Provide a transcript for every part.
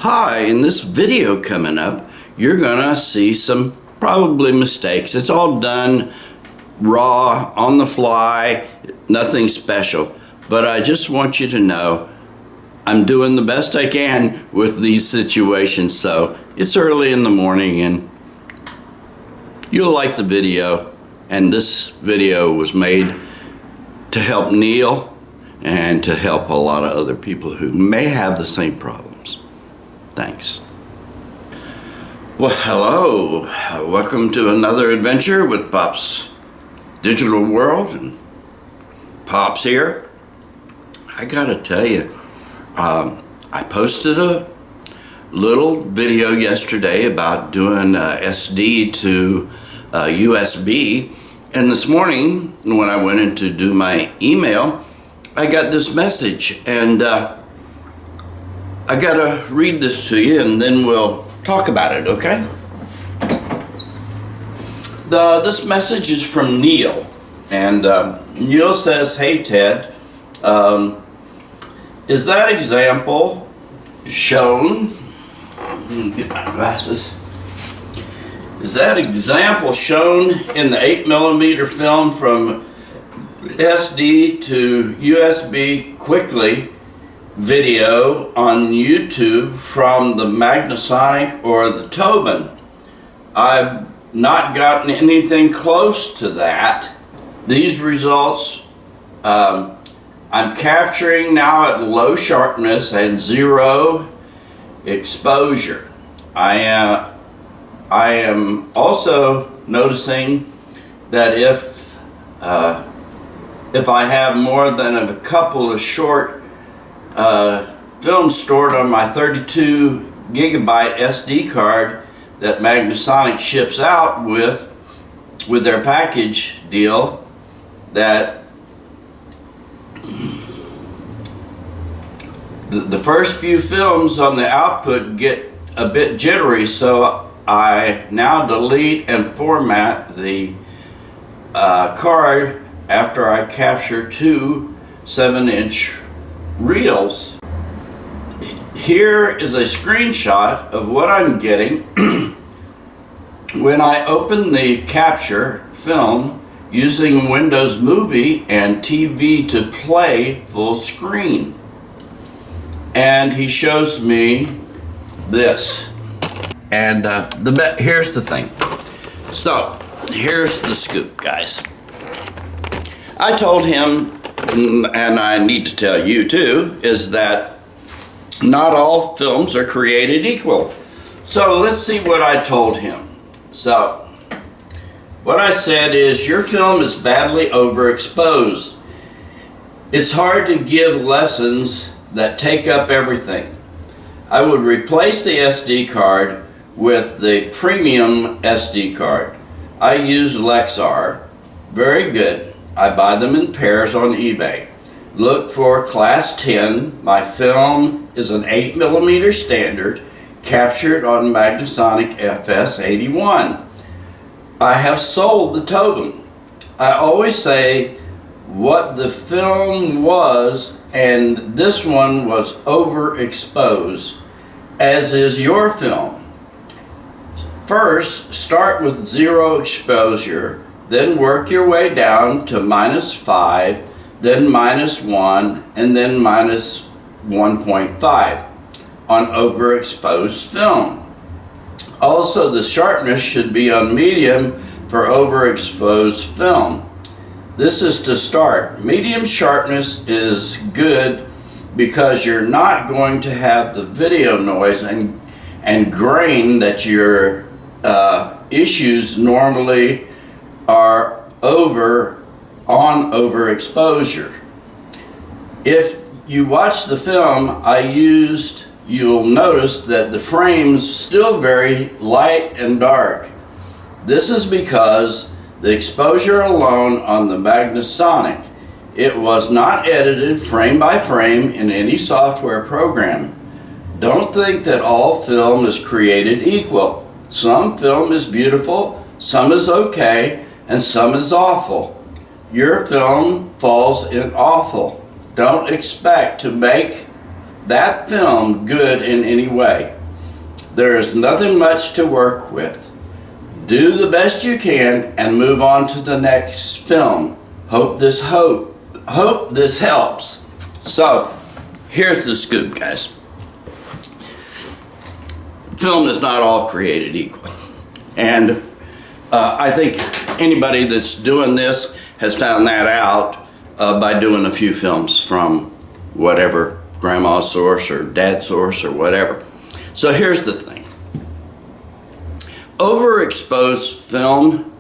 Hi, in this video coming up, you're gonna see some probably mistakes. It's all done raw, on the fly, nothing special. But I just want you to know I'm doing the best I can with these situations. So it's early in the morning and you'll like the video. And this video was made to help Neil and to help a lot of other people who may have the same problems. Thanks. Well, hello. Welcome to another adventure with Pop's Digital World. And Pop's here. I gotta tell you, I posted a little video yesterday about doing SD to USB. And this morning, when I went in to do my email, I got this message, and I gotta read this to you, and then we'll talk about it, okay? This message is from Neil, and Neil says, "Hey Ted, is that example shown?" Let me get my glasses. Is that example shown in the 8mm film from SD to USB quickly video on YouTube from the Magnasonic or the Tobin? I've not gotten anything close to that. These results I'm capturing now at low sharpness and zero exposure. I am also noticing that if I have more than a couple of short films stored on my 32 gigabyte SD card that Magnasonic ships out with their package deal, that the first few films on the output get a bit jittery, so I now delete and format the card after I capture two 7-inch reels. Here is a screenshot of what I'm getting when I open the capture film using Windows Movie and TV to play full screen. And he shows me this. And here's the thing. So, here's the scoop, guys. I told him, and I need to tell you too, is that not all films are created equal. So let's see what I told him. So, what I said is, your film is badly overexposed. It's hard to give lessons that take up everything. I would replace the SD card with the premium SD card. I use Lexar. Very good. I buy them in pairs on eBay. Look for class 10. My film is an 8mm standard, captured on Magnasonic FS81. I have sold the Tobin. I always say what the film was, and this one was overexposed, as is your film. First, start with zero exposure, then work your way down to -5, then -1, and then -1.5 on overexposed film. Also, the sharpness should be on medium for overexposed film. This is to start. Medium sharpness is good because you're not going to have the video noise and grain that your issues normally are on overexposure. If you watch the film you'll notice that the frames still very light and dark. This is because the exposure alone on the Magnasonic, it was not edited frame by frame in any software program. Don't think that all film is created equal. Some film is beautiful, some is okay, and some is awful. Your film falls in awful. Don't expect to make that film good in any way. There is nothing much to work with. Do the best you can and move on to the next film. Hope this helps. So, here's the scoop, guys. Film is not all created equal. And I think anybody that's doing this has found that out by doing a few films from whatever, grandma's source or dad's source or whatever. So here's the thing. Overexposed film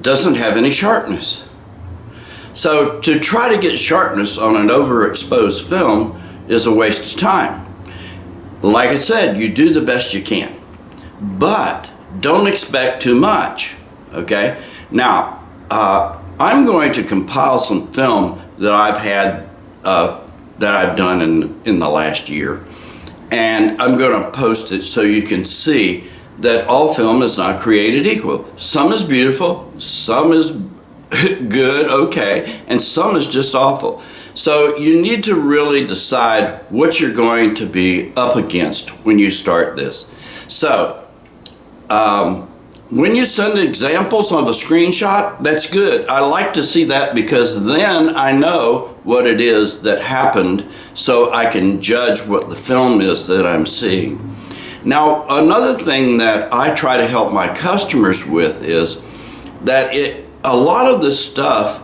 doesn't have any sharpness. So to try to get sharpness on an overexposed film is a waste of time. Like I said, you do the best you can, but don't expect too much, okay? Now, I'm going to compile some film that I've had, that I've done in the last year, and I'm going to post it so you can see that all film is not created equal. Some is beautiful, some is good, okay, and some is just awful. So you need to really decide what you're going to be up against when you start this. So when you send examples of a screenshot, that's good. I like to see that because then I know what it is that happened, so I can judge what the film is that I'm seeing. Now, another thing that I try to help my customers with is that a lot of this stuff,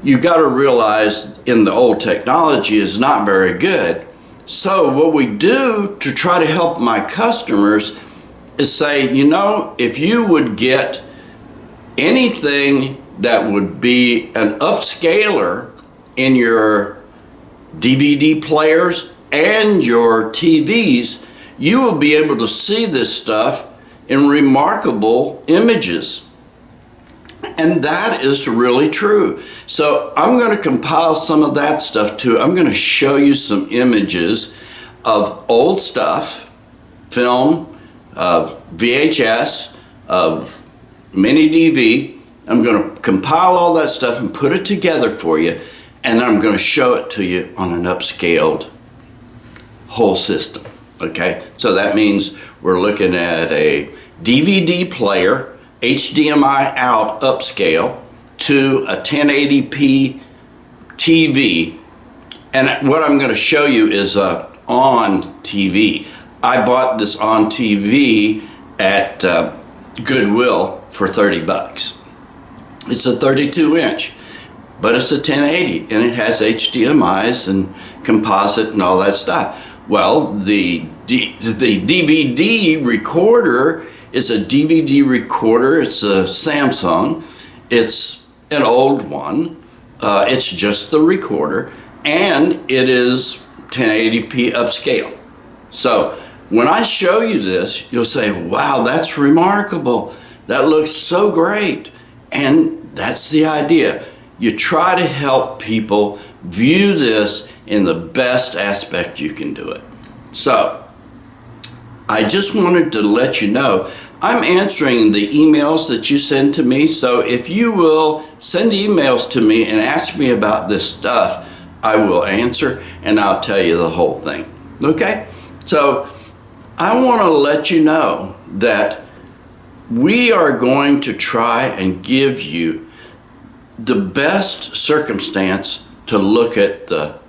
you got to realize in the old technology is not very good. So what we do to try to help my customers is say, you know, if you would get anything that would be an upscaler in your DVD players and your TVs, you will be able to see this stuff in remarkable images. And that is really true. So I'm going to compile some of that stuff too. I'm going to show you some images of old stuff, film, VHS, mini DV. I'm going to compile all that stuff and put it together for you, and I'm going to show it to you on an upscaled whole system. Okay, so that means we're looking at a DVD player, HDMI out upscale to a 1080p TV, and what I'm going to show you is on TV. I bought this on TV at Goodwill for 30 bucks. It's a 32 inch, but it's a 1080 and it has HDMIs and composite and all that stuff. Well, the DVD recorder is a DVD recorder. It's a Samsung. It's an old one. It's just the recorder, and it is 1080p upscale. So when I show you this, you'll say, wow, that's remarkable. That looks so great. And that's the idea. You try to help people view this in the best aspect you can do it. So I just wanted to let you know I'm answering the emails that you send to me. So if you will send emails to me and ask me about this stuff, I will answer and I'll tell you the whole thing. Okay? So I want to let you know that we are going to try and give you the best circumstance to look at the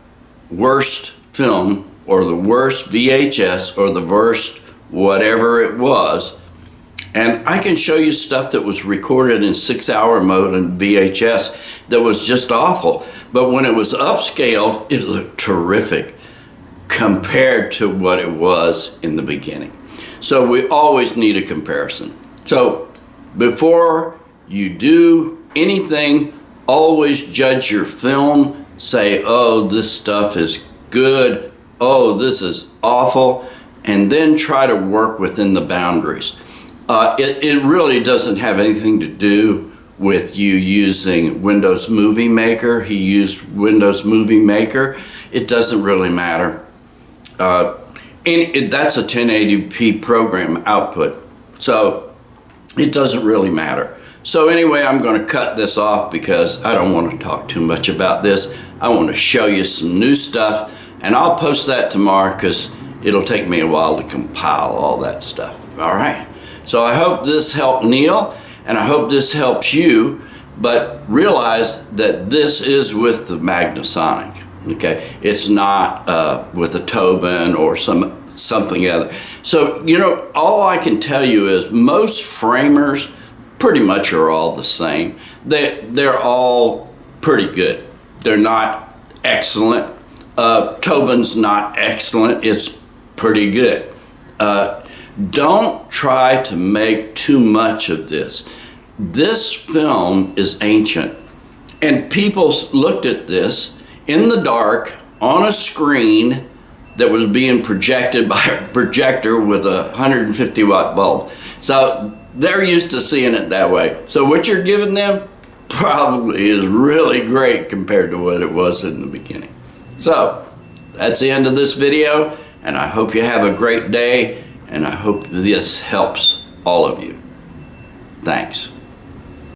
worst film or the worst VHS or the worst whatever it was. And I can show you stuff that was recorded in 6-hour mode in VHS that was just awful. But when it was upscaled, it looked terrific compared to what it was in the beginning. So we always need a comparison. So before you do anything, always judge your film. Say, oh, this stuff is good. Oh, this is awful. And then try to work within the boundaries. It really doesn't have anything to do with you using Windows Movie Maker. He used Windows Movie Maker. It doesn't really matter. That's a 1080p program output. So it doesn't really matter. So anyway, I'm going to cut this off because I don't want to talk too much about this. I want to show you some new stuff and I'll post that tomorrow because it'll take me a while to compile all that stuff. All right. So I hope this helped Neil, and I hope this helps you, but realize that this is with the Magnasonic. Okay, it's not with a Tobin or something else. So, you know, all I can tell you is most framers pretty much are all the same. They're all pretty good. They're not excellent. Tobin's not excellent. It's pretty good. Don't try to make too much of this. This film is ancient, and people looked at this in the dark on a screen that was being projected by a projector with a 150 watt bulb. So they're used to seeing it that way. So what you're giving them probably is really great compared to what it was in the beginning. So that's the end of this video, and I hope you have a great day, and I hope this helps all of you. Thanks.